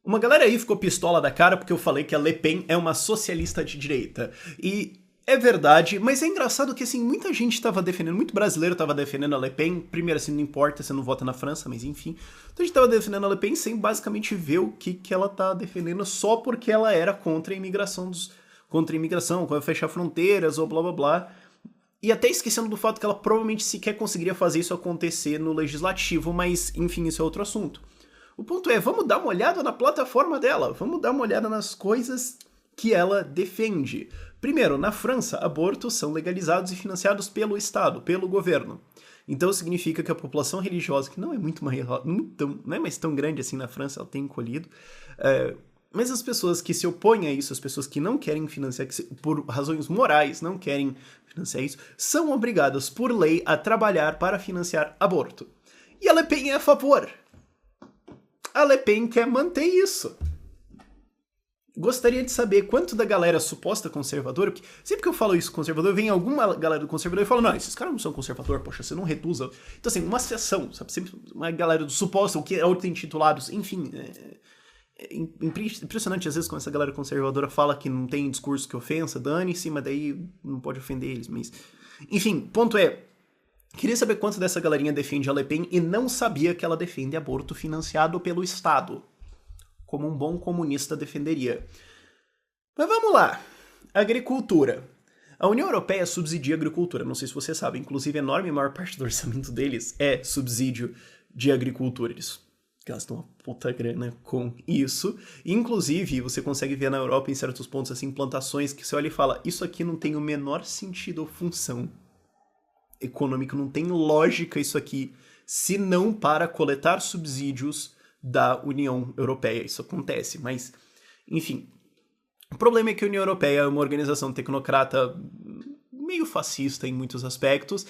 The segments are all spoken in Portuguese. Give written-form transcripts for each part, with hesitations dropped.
Uma galera aí ficou pistola da cara porque eu falei que a Le Pen é uma socialista de direita. E é verdade, mas é engraçado que, assim, muita gente tava defendendo, muito brasileiro tava defendendo a Le Pen. Primeiro, assim, não importa, você não vota na França, mas enfim. Então a gente tava defendendo a Le Pen sem basicamente ver o que ela tá defendendo só porque ela era contra a imigração, contra fechar fronteiras ou blá blá blá. E até esquecendo do fato que ela provavelmente sequer conseguiria fazer isso acontecer no legislativo, mas enfim, isso é outro assunto. O ponto é, vamos dar uma olhada na plataforma dela, vamos dar uma olhada nas coisas que ela defende. Primeiro, na França, abortos são legalizados e financiados pelo Estado, pelo governo. Então significa que a população religiosa, que não é não é mais tão grande assim na França, ela tem encolhido, mas as pessoas que se opõem a isso, as pessoas que não querem financiar, que por razões morais não querem financiar isso, são obrigadas por lei a trabalhar para financiar aborto. E a Le Pen é a favor. A Le Pen quer manter isso. Gostaria de saber quanto da galera suposta conservadora, porque sempre que eu falo isso conservador, vem alguma galera do conservador e fala, não, esses caras não são conservador, poxa, você não reduz. Então assim, uma seção, sabe, sempre uma galera do suposto, o que é auto-intitulados, enfim, impressionante às vezes quando essa galera conservadora fala que não tem discurso que ofensa, dane-se, mas daí não pode ofender eles, mas... Enfim, ponto é, queria saber quanto dessa galerinha defende a Le Pen e não sabia que ela defende aborto financiado pelo Estado, como um bom comunista defenderia. Mas vamos lá. Agricultura. A União Europeia subsidia a agricultura, não sei se você sabe, inclusive a enorme maior parte do orçamento deles é subsídio de agricultura. Eles gastam uma puta grana com isso. Inclusive, você consegue ver na Europa, em certos pontos, assim, plantações que você olha e fala, isso aqui não tem o menor sentido ou função econômica, não tem lógica isso aqui, se não para coletar subsídios da União Europeia. Isso acontece, mas, enfim. O problema é que a União Europeia é uma organização tecnocrata meio fascista em muitos aspectos,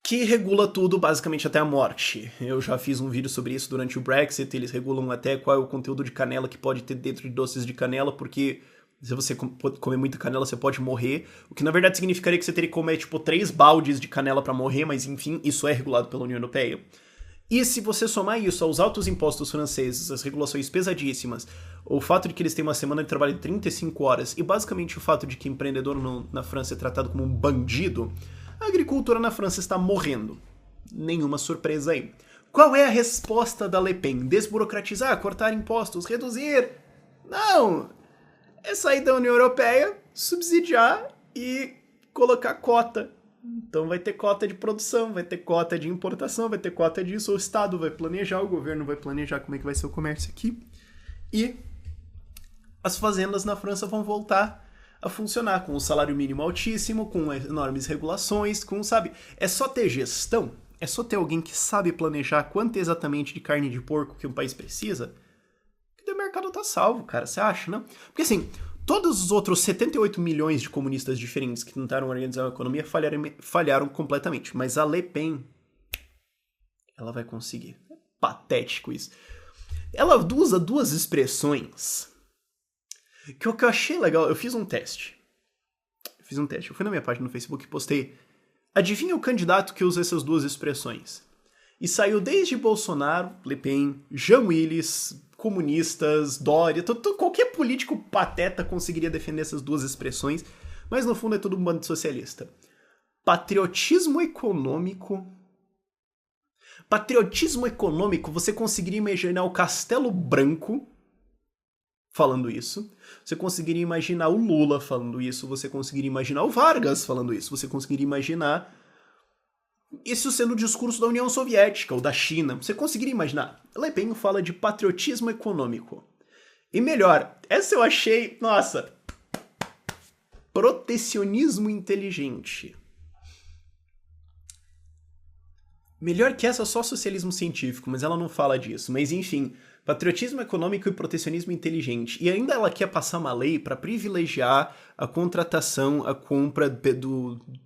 que regula tudo basicamente até a morte. Eu já fiz um vídeo sobre isso durante o Brexit, eles regulam até qual é o conteúdo de canela que pode ter dentro de doces de canela, porque se você comer muita canela, você pode morrer, o que na verdade significaria que você teria que comer, 3 baldes de canela pra morrer, mas enfim, isso é regulado pela União Europeia. E se você somar isso aos altos impostos franceses, as regulações pesadíssimas, o fato de que eles têm uma semana de trabalho de 35 horas e basicamente o fato de que empreendedor na França é tratado como um bandido, a agricultura na França está morrendo. Nenhuma surpresa aí. Qual é a resposta da Le Pen? Desburocratizar, cortar impostos, reduzir? Não! É sair da União Europeia, subsidiar e colocar cota. Então vai ter cota de produção, vai ter cota de importação, vai ter cota disso, o Estado vai planejar, o governo vai planejar como é que vai ser o comércio aqui. E as fazendas na França vão voltar a funcionar com o salário mínimo altíssimo, com enormes regulações, com, sabe, é só ter gestão, é só ter alguém que sabe planejar quanto exatamente de carne de porco que um país precisa, que o mercado tá salvo, cara, você acha, não? Porque assim, todos os outros 78 milhões de comunistas diferentes que tentaram organizar a economia falharam completamente. Mas a Le Pen, ela vai conseguir. É patético isso. Ela usa duas expressões que o que eu achei legal. Eu fiz um teste. Eu fui na minha página no Facebook e postei. Adivinha o candidato que usa essas duas expressões? E saiu desde Bolsonaro, Le Pen, Jean Willis, comunistas, Dória, qualquer político pateta conseguiria defender essas duas expressões, mas no fundo é tudo um bando de socialista. Patriotismo econômico. Patriotismo econômico, você conseguiria imaginar o Castelo Branco falando isso, você conseguiria imaginar o Lula falando isso, você conseguiria imaginar o Vargas falando isso, você conseguiria imaginar isso sendo o discurso da União Soviética ou da China. Você conseguiria imaginar? Le Pen fala de patriotismo econômico. E melhor, essa eu achei, nossa, protecionismo inteligente. Melhor que essa, só socialismo científico, mas ela não fala disso. Mas enfim, patriotismo econômico e protecionismo inteligente. E ainda ela quer passar uma lei para privilegiar a contratação, a compra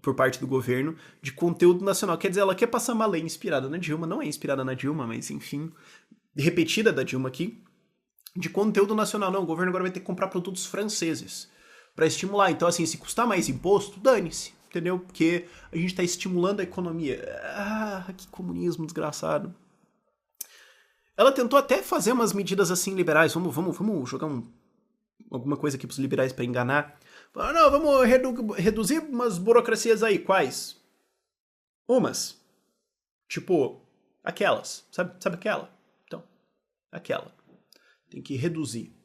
por parte do governo de conteúdo nacional. Quer dizer, ela quer passar uma lei inspirada na Dilma, não é inspirada na Dilma, mas enfim, repetida da Dilma aqui, de conteúdo nacional. Não, o governo agora vai ter que comprar produtos franceses para estimular. Então assim, se custar mais imposto, dane-se. Entendeu? Porque a gente tá estimulando a economia. Ah, que comunismo desgraçado. Ela tentou até fazer umas medidas assim liberais. Vamos jogar alguma coisa aqui pros liberais pra enganar. Não, vamos reduzir umas burocracias aí. Quais? Umas. Tipo, aquelas. Sabe aquela? Então, aquela. Tem que reduzir.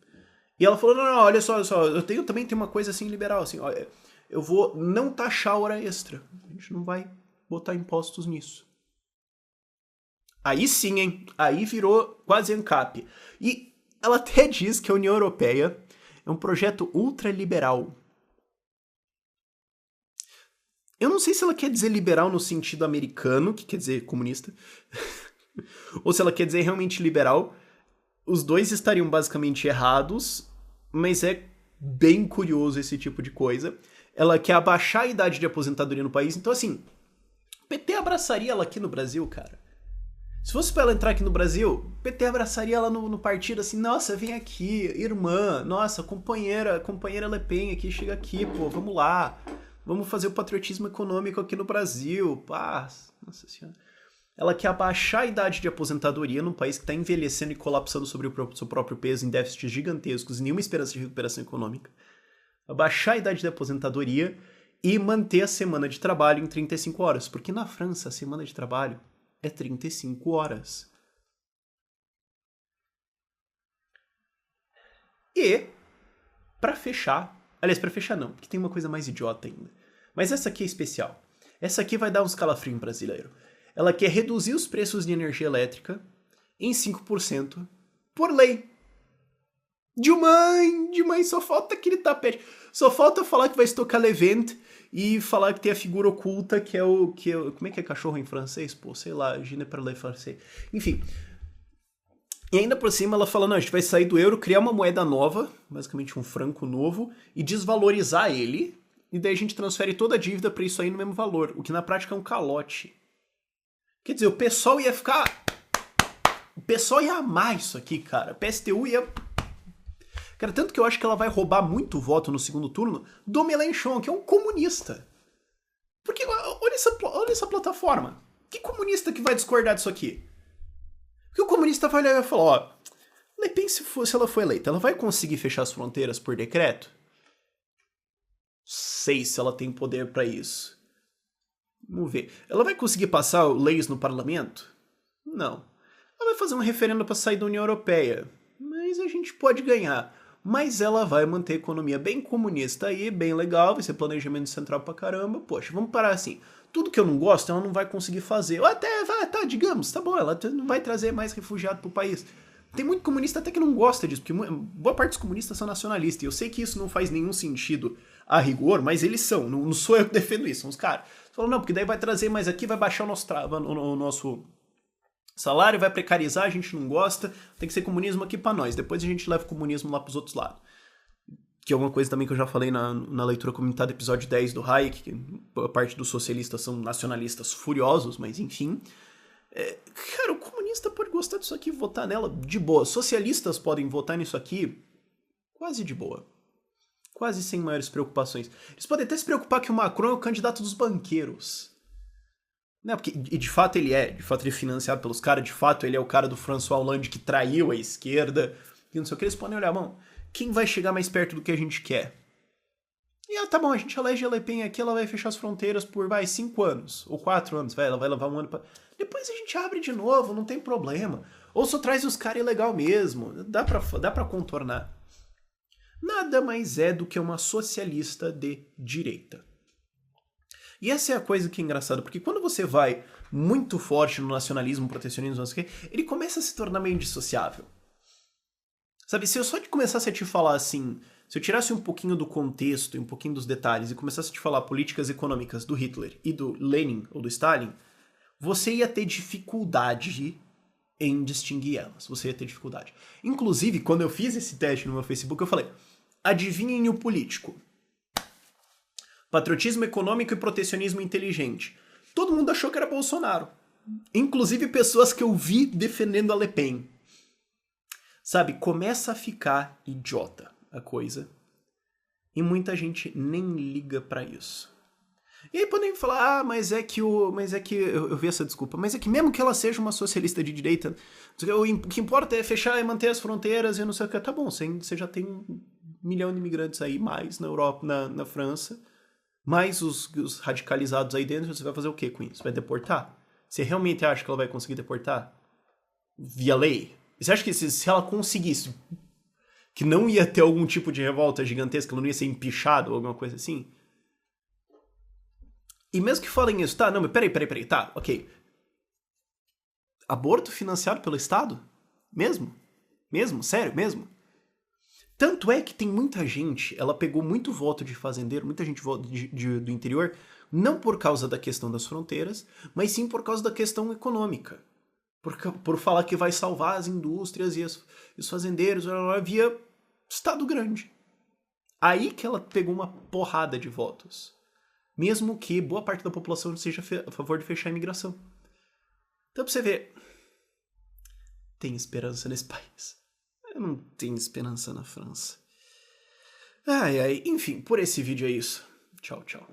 E ela falou, não, olha só, eu também tenho uma coisa assim liberal, assim, ó, eu vou não taxar hora extra. A gente não vai botar impostos nisso. Aí sim, hein? Aí virou quase ANCAP. E ela até diz que a União Europeia é um projeto ultraliberal. Eu não sei se ela quer dizer liberal no sentido americano, que quer dizer comunista, ou se ela quer dizer realmente liberal. Os dois estariam basicamente errados, mas é bem curioso esse tipo de coisa. Ela quer abaixar a idade de aposentadoria no país, então assim, o PT abraçaria ela aqui no Brasil, cara. Se fosse pra ela entrar aqui no Brasil, o PT abraçaria ela no partido assim, nossa, vem aqui, irmã, nossa, companheira Le Pen aqui, chega aqui, pô, vamos lá. Vamos fazer o patriotismo econômico aqui no Brasil, paz, nossa senhora. Ela quer abaixar a idade de aposentadoria num país que está envelhecendo e colapsando sobre o seu próprio peso em déficits gigantescos e nenhuma esperança de recuperação econômica. Abaixar a idade de aposentadoria e manter a semana de trabalho em 35 horas. Porque na França a semana de trabalho é 35 horas. E, pra fechar... Aliás, pra fechar não, porque tem uma coisa mais idiota ainda. Mas essa aqui é especial. Essa aqui vai dar uns calafrios em brasileiro. Ela quer reduzir os preços de energia elétrica em 5% por lei. De mãe, só falta aquele tapete. Só falta falar que vai estocar Levent e falar que tem a figura oculta que é o... como é que é cachorro em francês? Pô, sei lá, je ne parle français. Enfim. E ainda por cima ela fala, não, a gente vai sair do euro, criar uma moeda nova, basicamente um franco novo, e desvalorizar ele, e daí a gente transfere toda a dívida pra isso aí no mesmo valor, o que na prática é um calote. Quer dizer, o pessoal ia ficar... O pessoal ia amar isso aqui, cara. O PSTU ia... Cara, tanto que eu acho que ela vai roubar muito voto no segundo turno do Mélenchon, que é um comunista. Porque olha essa plataforma. Que comunista que vai discordar disso aqui? Porque o comunista vai olhar e vai falar, ó... Le Pen, se ela for eleita, ela vai conseguir fechar as fronteiras por decreto? Sei se ela tem poder pra isso. Vamos ver. Ela vai conseguir passar leis no parlamento? Não. Ela vai fazer um referendo para sair da União Europeia. Mas a gente pode ganhar. Mas ela vai manter a economia bem comunista aí, bem legal, vai ser planejamento central pra caramba. Poxa, vamos parar assim. Tudo que eu não gosto, ela não vai conseguir fazer. Ou até, tá, digamos, tá bom, ela não vai trazer mais refugiado pro país. Tem muito comunista até que não gosta disso, porque boa parte dos comunistas são nacionalistas. E eu sei que isso não faz nenhum sentido a rigor, mas eles são. Não sou eu que defendo isso, são os caras. Você falou, não, porque daí vai trazer mais aqui, vai baixar o nosso salário, vai precarizar, a gente não gosta, tem que ser comunismo aqui pra nós. Depois a gente leva o comunismo lá pros outros lados. Que é uma coisa também que eu já falei na leitura comentada, episódio 10 do Hayek, que a parte dos socialistas são nacionalistas furiosos, mas enfim... cara, o comunista pode gostar disso aqui e votar nela de boa. Socialistas podem votar nisso aqui quase de boa. Quase sem maiores preocupações. Eles podem até se preocupar que o Macron é o candidato dos banqueiros. Não, porque, e de fato ele é. De fato ele é financiado pelos caras. De fato ele é o cara do François Hollande que traiu a esquerda. E não sei o que. Eles podem olhar, bom, quem vai chegar mais perto do que a gente quer? E tá bom, a gente elege a Le Pen aqui, ela vai fechar as fronteiras por, 5 anos. Ou 4 anos, ela vai levar um ano pra... Depois a gente abre de novo, não tem problema. Ou só traz os caras ilegal mesmo. Dá pra contornar. Nada mais é do que uma socialista de direita. E essa é a coisa que é engraçada, porque quando você vai muito forte no nacionalismo, protecionismo, não sei o quê, ele começa a se tornar meio indissociável. Sabe, se eu só começasse a te falar assim, se eu tirasse um pouquinho do contexto e um pouquinho dos detalhes e começasse a te falar políticas econômicas do Hitler e do Lenin ou do Stalin, você ia ter dificuldade em distinguir elas. Você ia ter dificuldade. Inclusive, quando eu fiz esse teste no meu Facebook, eu falei, adivinhem o político. Patriotismo econômico e protecionismo inteligente. Todo mundo achou que era Bolsonaro. Inclusive pessoas que eu vi defendendo a Le Pen. Sabe, começa a ficar idiota a coisa. E muita gente nem liga pra isso. E aí podem falar, eu vi essa desculpa, mas é que mesmo que ela seja uma socialista de direita, o que importa é fechar e manter as fronteiras e não sei o que. Tá bom, você já tem 1 milhão de imigrantes aí, mais na Europa, na França, mais os radicalizados aí dentro, você vai fazer o que com isso? Vai deportar? Você realmente acha que ela vai conseguir deportar? Via lei? Você acha que se ela conseguisse, que não ia ter algum tipo de revolta gigantesca, ela não ia ser empichada ou alguma coisa assim? E mesmo que falem isso, tá, não, mas peraí, tá, ok. Aborto financiado pelo Estado? Mesmo? Mesmo? Sério? Mesmo? Tanto é que tem muita gente, ela pegou muito voto de fazendeiro, muita gente do interior, não por causa da questão das fronteiras, mas sim por causa da questão econômica. Por falar que vai salvar as indústrias e os fazendeiros via Estado grande. Aí que ela pegou uma porrada de votos. Mesmo que boa parte da população seja a favor de fechar a imigração. Então pra você ver, tem esperança nesse país. Eu não tenho esperança na França. Ai, ai, enfim, por esse vídeo é isso. Tchau, tchau.